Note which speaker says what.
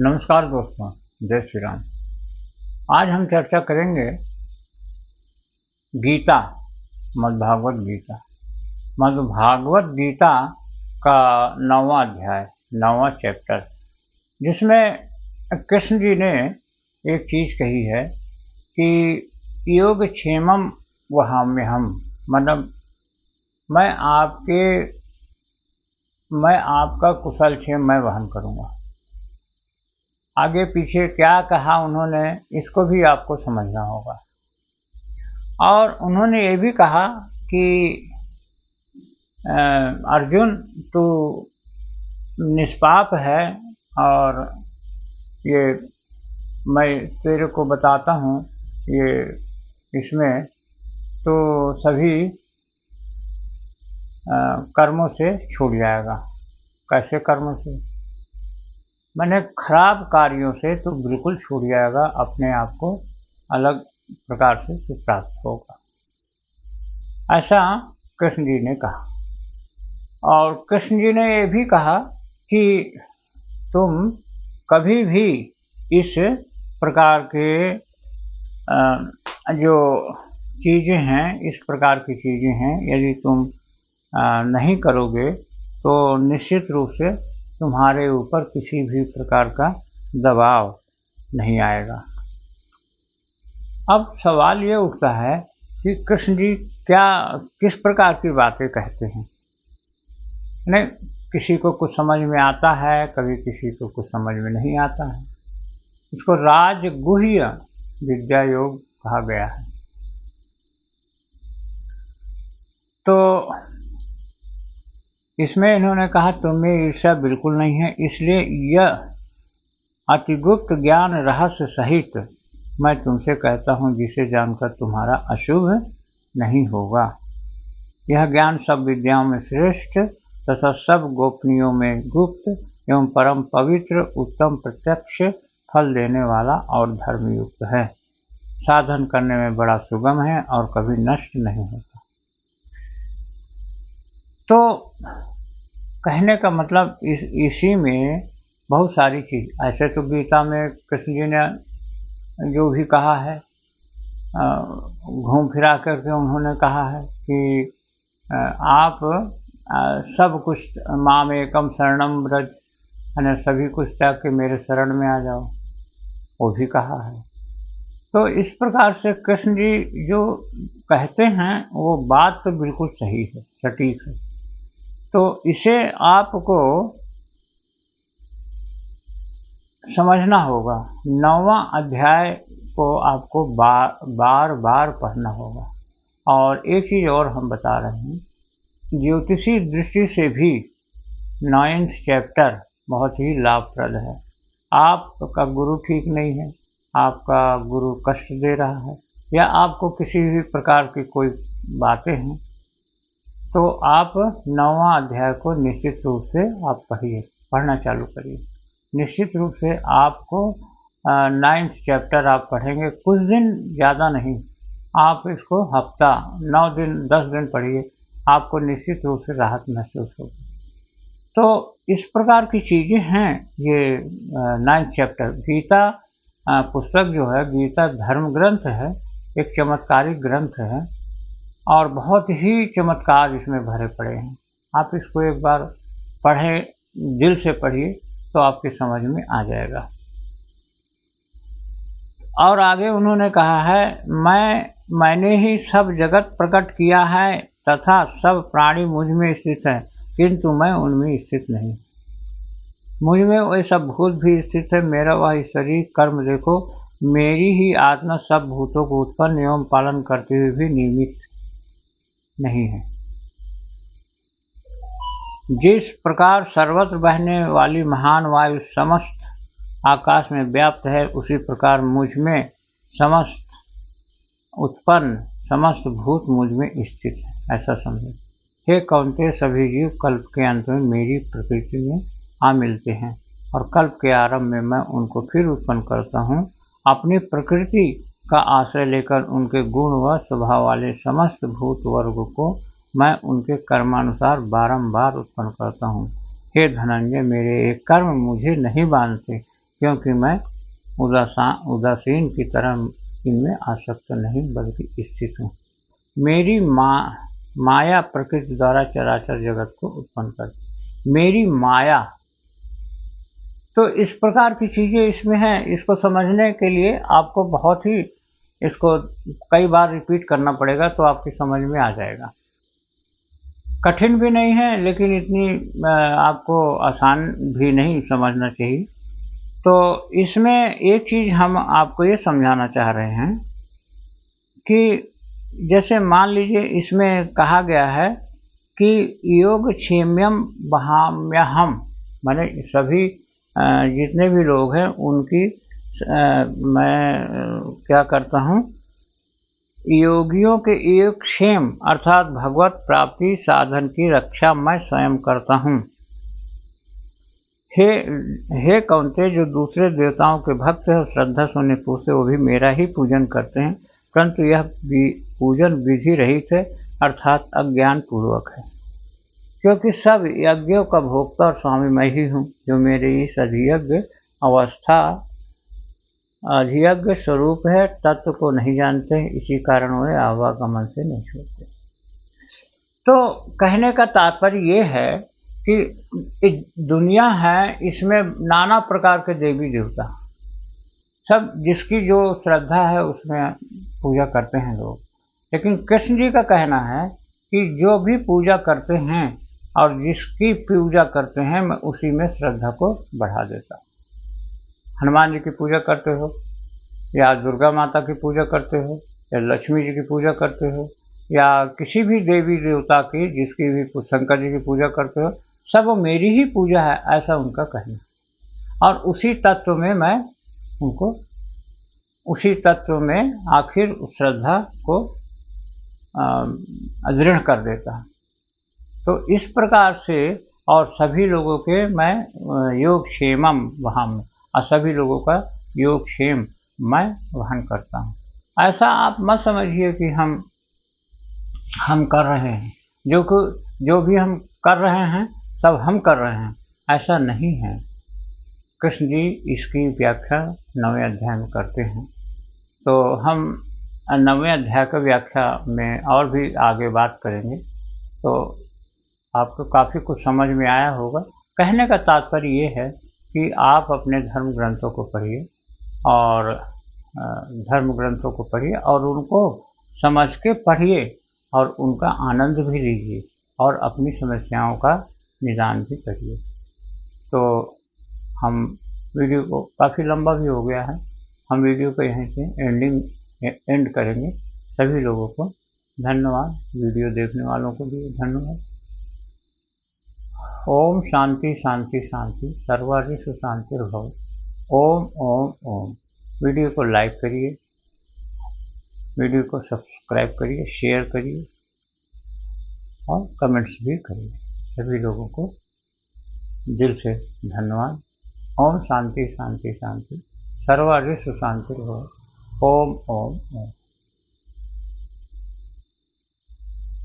Speaker 1: नमस्कार दोस्तों, जय श्री राम। आज हम चर्चा करेंगे गीता, मद्भागवत गीता। मद्भागवत गीता का 9वां अध्याय, 9वां चैप्टर, जिसमें कृष्ण जी ने एक चीज़ कही है कि योगक्षेमं वहाम्यहम्, मतलब मैं आपका कुशल क्षेम मैं वहन करूँगा। आगे पीछे क्या कहा उन्होंने, इसको भी आपको समझना होगा। और उन्होंने ये भी कहा कि अर्जुन, तू निष्पाप है और ये मैं तेरे को बताता हूँ, ये इसमें तो सभी कर्मों से छूट जाएगा। कैसे कर्मों से? मैंने खराब कार्यों से तो बिल्कुल छूट जाएगा, अपने आप को अलग प्रकार से सुख प्राप्त होगा, ऐसा कृष्ण जी ने कहा। और कृष्ण जी ने ये भी कहा कि तुम कभी भी इस प्रकार के जो चीज़ें हैं, इस प्रकार की चीज़ें हैं, यदि तुम नहीं करोगे तो निश्चित रूप से तुम्हारे ऊपर किसी भी प्रकार का दबाव नहीं आएगा। अब सवाल ये उठता है कि कृष्ण जी किस प्रकार की बातें कहते हैं। नहीं, किसी को कुछ समझ में आता है, कभी किसी को कुछ समझ में नहीं आता है। इसको राजगुह्य विद्या योग कहा गया है। तो इसमें इन्होंने कहा तुम्हें ईर्ष्या बिल्कुल नहीं है, इसलिए यह अतिगुप्त ज्ञान रहस्य सहित मैं तुमसे कहता हूँ, जिसे जानकर तुम्हारा अशुभ नहीं होगा। यह ज्ञान सब विद्याओं में श्रेष्ठ तथा सब गोपनीयों में गुप्त एवं परम पवित्र, उत्तम, प्रत्यक्ष फल देने वाला और धर्मयुक्त है। साधन करने में बड़ा सुगम है और कभी नष्ट नहीं होता। तो कहने का मतलब इसी में बहुत सारी चीज़, ऐसे तो गीता में कृष्ण जी ने जो भी कहा है, घूम फिरा करके उन्होंने कहा है कि आप सब कुछ माम एकम शरणम व्रज, यानी सभी कुछ त्याग के मेरे शरण में आ जाओ, वो भी कहा है। तो इस प्रकार से कृष्ण जी जो कहते हैं वो बात तो बिल्कुल सही है, सटीक है। तो इसे आपको समझना होगा। 9वां अध्याय को आपको बार बार पढ़ना होगा। और एक चीज़ और हम बता रहे हैं, ज्योतिषी दृष्टि से भी 9th चैप्टर बहुत ही लाभप्रद है। आपका गुरु ठीक नहीं है, आपका गुरु कष्ट दे रहा है, या आपको किसी भी प्रकार की कोई बातें हैं, तो आप 9वां अध्याय को निश्चित रूप से आप पढ़ना चालू करिए। निश्चित रूप से आपको 9th चैप्टर आप पढ़ेंगे, कुछ दिन ज़्यादा नहीं, आप इसको हफ्ता 9 दिन 10 दिन पढ़िए, आपको निश्चित रूप से राहत महसूस होगी। तो इस प्रकार की चीज़ें हैं ये 9th चैप्टर। गीता पुस्तक जो है, गीता धर्म ग्रंथ है, एक चमत्कारिक ग्रंथ है और बहुत ही चमत्कार इसमें भरे पड़े हैं। आप इसको एक बार पढ़ें, दिल से पढ़िए, तो आपकी समझ में आ जाएगा। और आगे उन्होंने कहा है, मैंने ही सब जगत प्रकट किया है तथा सब प्राणी मुझ में स्थित है, किंतु मैं उनमें स्थित नहीं। मुझ में वे सब भूत भी स्थित है। मेरा वह शरीर कर्म देखो, मेरी ही आत्मा सब भूतों को उत्पन्न एवं पालन करते हुए भी निमित्त नहीं है। जिस प्रकार सर्वत्र बहने वाली महान वायु समस्त आकाश में व्याप्त है, उसी प्रकार मुझ में समस्त उत्पन्न समस्त भूत मुझ में स्थित है, ऐसा समझो। हे कौन्तेय, सभी जीव कल्प के अंत में मेरी प्रकृति में आ मिलते हैं और कल्प के आरंभ में मैं उनको फिर उत्पन्न करता हूँ। अपनी प्रकृति का आश्रय लेकर उनके गुण व स्वभाव वाले समस्त भूत वर्ग को मैं उनके कर्मानुसार बारंबार उत्पन्न करता हूँ। हे धनंजय, मेरे ये कर्म मुझे नहीं बांधते, क्योंकि मैं उदासीन की तरह इनमें आसक्त नहीं बल्कि स्थित हूँ। मेरी माया प्रकृति द्वारा चराचर जगत को उत्पन्न करती। मेरी माया, तो इस प्रकार की चीज़ें इसमें हैं। इसको समझने के लिए आपको बहुत ही इसको कई बार रिपीट करना पड़ेगा, तो आपकी समझ में आ जाएगा। कठिन भी नहीं है, लेकिन इतनी आपको आसान भी नहीं समझना चाहिए। तो इसमें एक चीज़ हम आपको ये समझाना चाह रहे हैं कि जैसे मान लीजिए इसमें कहा गया है कि योगक्षेम्यम वहाम्यहम, माने सभी जितने भी लोग हैं उनकी मैं क्या करता हूँ, योगियों के योगक्षेम अर्थात भगवत प्राप्ति साधन की रक्षा मैं स्वयं करता हूँ। हे कौन्तेय, जो दूसरे देवताओं के भक्त हैं और श्रद्धा से उन्हें पूछते, वो भी मेरा ही पूजन करते हैं, परंतु यह पूजन विधि रहित है अर्थात अज्ञान पूर्वक है। क्योंकि सब यज्ञों का भोक्ता और स्वामी मैं ही हूँ, जो मेरे इस अधियज्ञ अवस्था अधियज्ञ स्वरूप है, तत्व को नहीं जानते, इसी कारण वे आवागमन से नहीं छोड़ते। तो कहने का तात्पर्य ये है कि दुनिया है, इसमें नाना प्रकार के देवी देवता, सब जिसकी जो श्रद्धा है उसमें पूजा करते हैं लोग। लेकिन कृष्ण जी का कहना है कि जो भी पूजा करते हैं और जिसकी पूजा करते हैं, मैं उसी में श्रद्धा को बढ़ा देता। हनुमान जी की पूजा करते हो, या दुर्गा माता की पूजा करते हो, या लक्ष्मी जी की पूजा करते हो, या किसी भी देवी देवता की, जिसकी भी, शंकर जी की पूजा करते हो, सब मेरी ही पूजा है, ऐसा उनका कहना। और उसी तत्व में मैं उनको, उसी तत्व में आखिर श्रद्धा को दृढ़ कर देता। तो इस प्रकार से, और सभी लोगों के मैं योगक्षेमम वहम, और सभी लोगों का योगक्षेम मैं वहन करता हूँ। ऐसा आप मत समझिए कि हम कर रहे हैं, जो भी हम कर रहे हैं सब हम कर रहे हैं, ऐसा नहीं है। कृष्ण जी इसकी व्याख्या 9वें अध्याय में करते हैं। तो हम 9वें अध्याय की व्याख्या में और भी आगे बात करेंगे, तो आपको काफ़ी कुछ समझ में आया होगा। कहने का तात्पर्य ये है कि आप अपने धर्म ग्रंथों को पढ़िए, और धर्म ग्रंथों को पढ़िए और उनको समझ के पढ़िए, और उनका आनंद भी लीजिए, और अपनी समस्याओं का निदान भी करिए। तो हम वीडियो को, काफ़ी लंबा भी हो गया है, हम वीडियो को यहीं से एंड करेंगे। सभी लोगों को धन्यवाद, वीडियो देखने वालों को भी धन्यवाद। ओम शांति शांति शांति, सर्वारिषु शांतिर्भव। ओम ओम ओम। वीडियो को लाइक करिए, वीडियो को सब्सक्राइब करिए, शेयर करिए और कमेंट्स भी करिए। सभी लोगों को दिल से धन्यवाद। ओम शांति शांति शांति, सर्वारिषु शांतिर्भव। ओम ओम ओम।